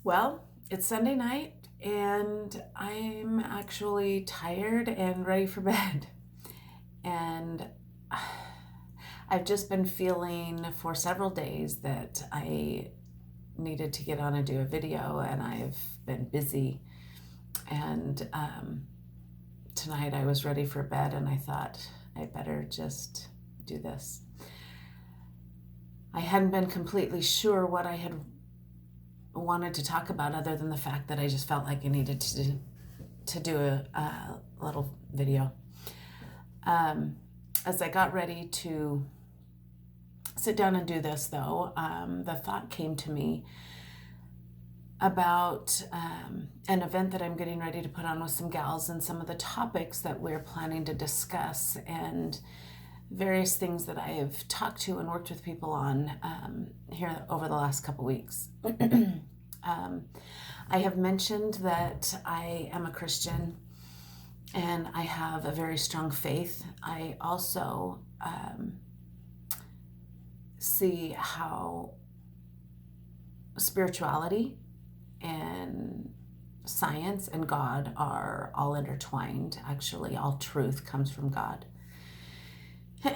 Well, it's Sunday night and I'm actually tired and ready for bed. And I've just been feeling for several days that I needed to get on and do a video, and I've been busy. And tonight I was ready for bed and I thought I better just do this. I hadn't been completely sure what I had wanted to talk about, other than the fact that I just felt like I needed to do a little video. As I got ready to sit down and do this, though, the thought came to me about an event that I'm getting ready to put on with some gals, and some of the topics that we're planning to discuss, and various things that I have talked to and worked with people on here over the last couple weeks. I have mentioned that I am a Christian and I have a very strong faith. I also see how spirituality and science and God are all intertwined. Actually, all truth comes from God.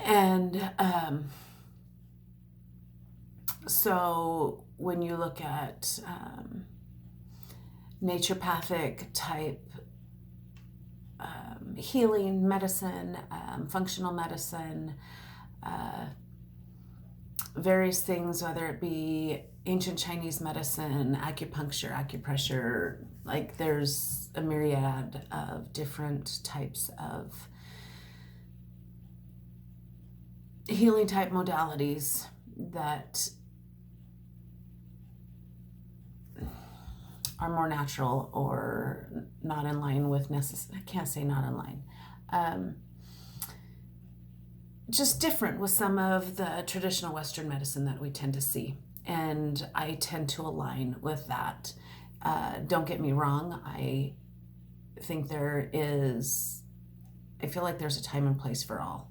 And so when you look at naturopathic type healing medicine, functional medicine, various things, whether it be ancient Chinese medicine, acupuncture, acupressure, like there's a myriad of different types of healing type modalities that are more natural or not in line with I can't say not in line. Just different with some of the traditional Western medicine that we tend to see. And I tend to align with that. Don't get me wrong. I think I feel like there's a time and place for all.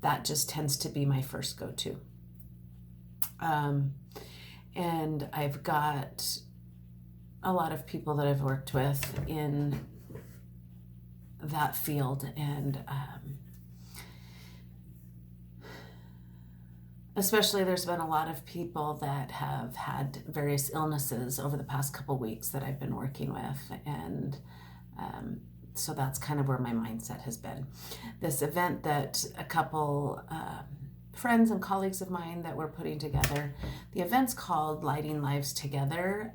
That just tends to be my first go-to. And I've got a lot of people that I've worked with in that field, and especially there's been a lot of people that have had various illnesses over the past couple weeks that I've been working with, and so that's kind of where my mindset has been. This event that a couple friends and colleagues of mine that we're putting together, the event's called Lighting Lives Together,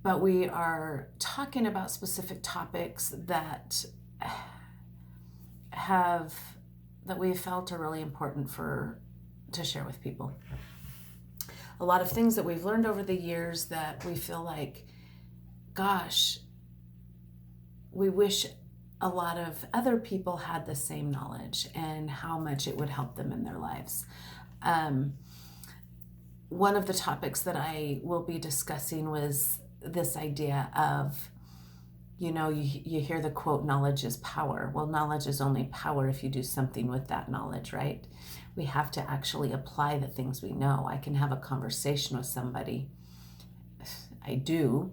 but we are talking about specific topics that we have felt are really important to share with people. A lot of things that we've learned over the years that we feel like, gosh, we wish a lot of other people had the same knowledge and how much it would help them in their lives. One of the topics that I will be discussing was this idea of, you hear the quote, knowledge is power. Well, knowledge is only power if you do something with that knowledge, right? We have to actually apply the things we know. I can have a conversation with somebody, I do,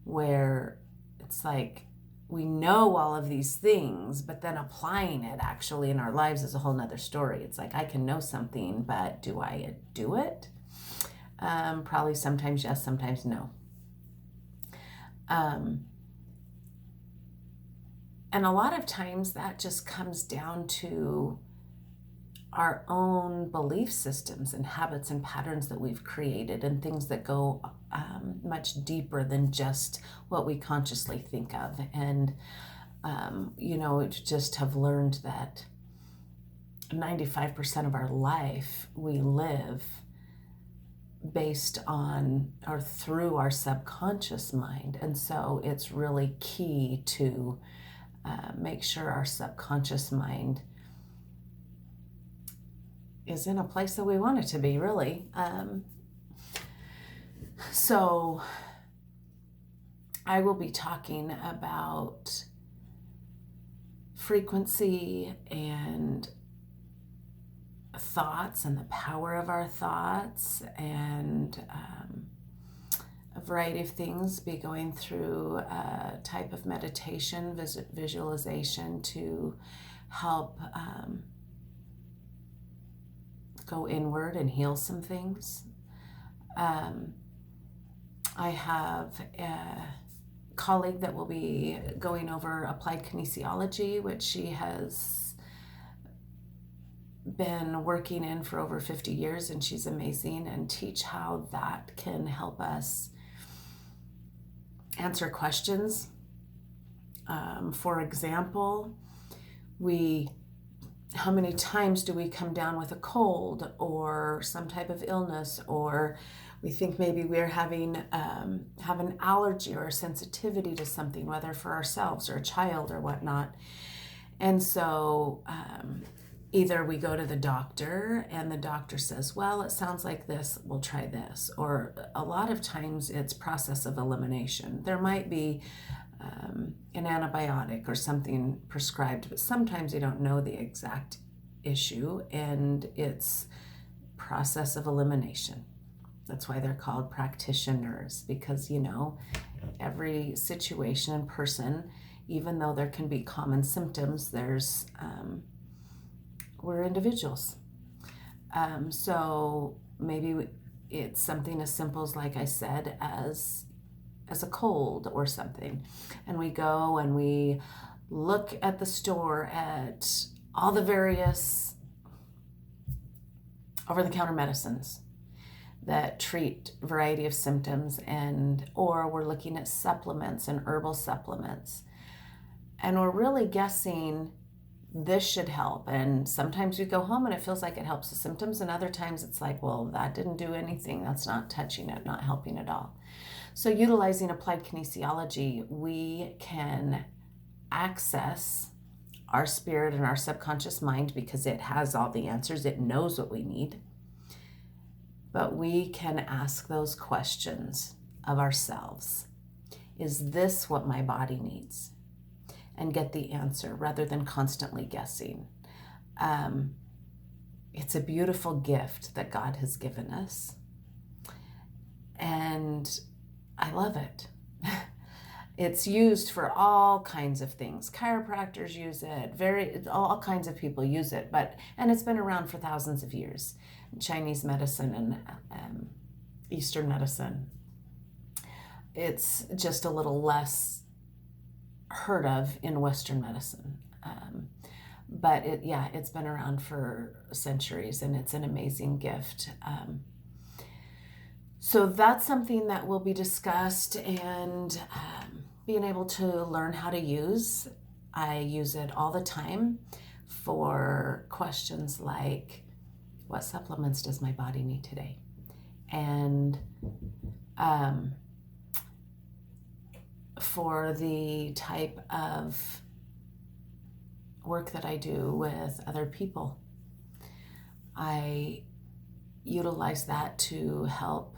where it's like we know all of these things, but then applying it actually in our lives is a whole nother story. It's like I can know something, but do I do it? Probably sometimes yes, sometimes no. And a lot of times that just comes down to our own belief systems and habits and patterns that we've created, and things that go much deeper than just what we consciously think of. And, just have learned that 95% of our life we live based on or through our subconscious mind. And so it's really key to make sure our subconscious mind is in a place that we want it to be, really. So I will be talking about frequency and thoughts and the power of our thoughts, and a variety of things. Be going through a type of meditation, visualization to help go inward and heal some things. I have a colleague that will be going over applied kinesiology, which she has been working in for over 50 years, and she's amazing, and teach how that can help us answer questions. For example, how many times do we come down with a cold or some type of illness, or we think maybe we're have an allergy or a sensitivity to something, whether for ourselves or a child or whatnot. And so either we go to the doctor and the doctor says, well, it sounds like this, we'll try this. Or a lot of times it's process of elimination. There might be an antibiotic or something prescribed, but sometimes you don't know the exact issue, and it's process of elimination. That's why they're called practitioners, because every situation and person, even though there can be common symptoms, we're individuals. So maybe it's something as simple as, like I said, as a cold or something, and we go and we look at the store at all the various over-the-counter medicines that treat a variety of symptoms, or we're looking at supplements and herbal supplements, and we're really guessing this should help. And sometimes we go home and it feels like it helps the symptoms, and other times it's like, well, that didn't do anything, that's not touching it, not helping at all. So utilizing applied kinesiology, we can access our spirit and our subconscious mind, because it has all the answers, it knows what we need. But we can ask those questions of ourselves. Is this what my body needs? And get the answer rather than constantly guessing. It's a beautiful gift that God has given us, and I love it. It's used for all kinds of things. Chiropractors use it, all kinds of people use it, and it's been around for thousands of years. Chinese medicine and Eastern medicine. It's just a little less heard of in Western medicine. But it's been around for centuries, and it's an amazing gift. So that's something that will be discussed, and being able to learn how to use. I use it all the time for questions like, what supplements does my body need today? And for the type of work that I do with other people, I utilize that to help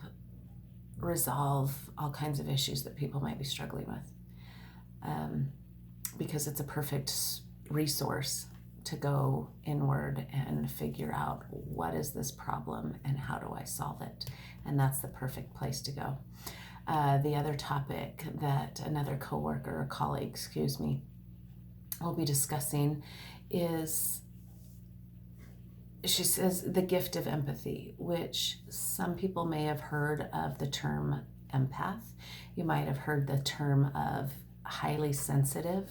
resolve all kinds of issues that people might be struggling with, because it's a perfect resource to go inward and figure out, what is this problem and how do I solve it? And that's the perfect place to go. The other topic that another coworker or colleague, will be discussing is, she says, the gift of empathy, which some people may have heard of the term empath. You might have heard the term of highly sensitive.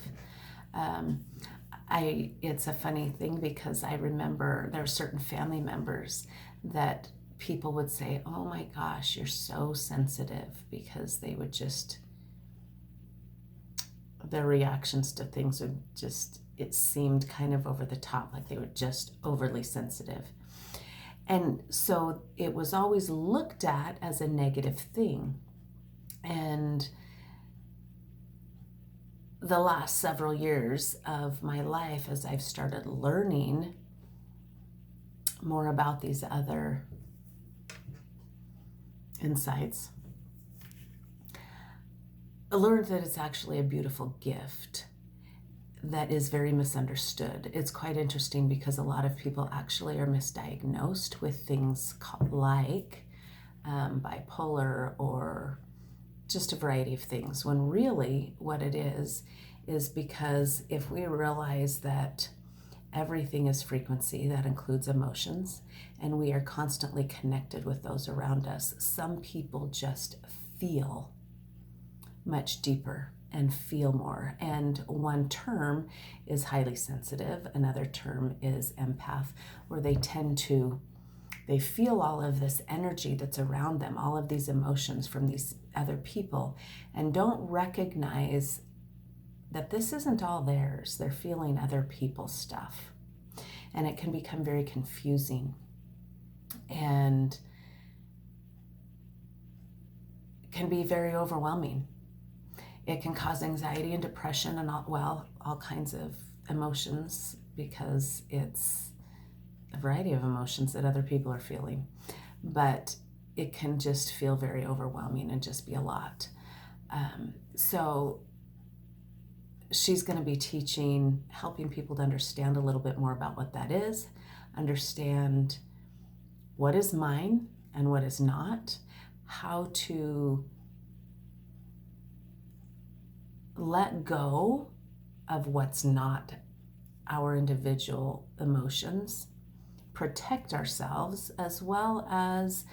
It's a funny thing, because I remember there are certain family members that people would say, oh my gosh, you're so sensitive, because they would just, their reactions to things would just, it seemed kind of over the top, like they were just overly sensitive. And so it was always looked at as a negative thing. And the last several years of my life, as I've started learning more about these other insights, I learned that it's actually a beautiful gift that is very misunderstood. It's quite interesting because a lot of people actually are misdiagnosed with things like bipolar or just a variety of things, when really what it is because if we realize that everything is frequency, that includes emotions, and we are constantly connected with those around us, some people just feel much deeper and feel more. And one term is highly sensitive, another term is empath, where they feel all of this energy that's around them, all of these emotions from these other people, and don't recognize that this isn't all theirs. They're feeling other people's stuff. And it can become very confusing and can be very overwhelming. It can cause anxiety and depression and all kinds of emotions, because it's a variety of emotions that other people are feeling. But it can just feel very overwhelming and just be a lot. So she's going to be helping people to understand a little bit more about what that is, understand what is mine and what is not, how to let go of what's not our individual emotions, protect ourselves, as well as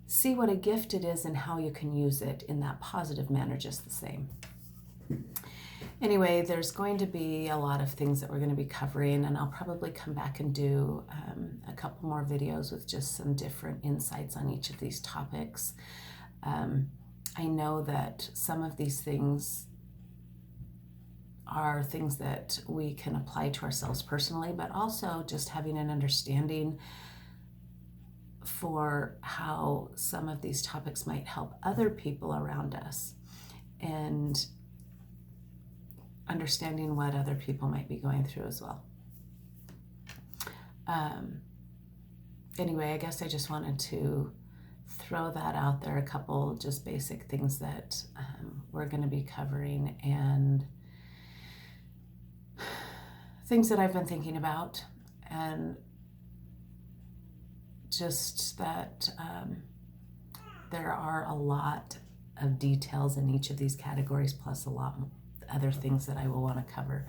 see what a gift it is and how you can use it in that positive manner just the same. Anyway, there's going to be a lot of things that we're going to be covering, and I'll probably come back and do a couple more videos with just some different insights on each of these topics. I know that some of these things are things that we can apply to ourselves personally, but also just having an understanding for how some of these topics might help other people around us, and understanding what other people might be going through as well. Anyway, I guess I just wanted to throw that out there, a couple just basic things that we're going to be covering, and things that I've been thinking about, and just that there are a lot of details in each of these categories, plus a lot other things that I will want to cover.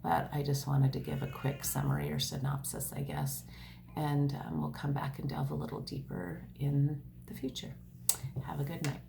But I just wanted to give a quick summary or synopsis, I guess, and we'll come back and delve a little deeper in the future. Have a good night.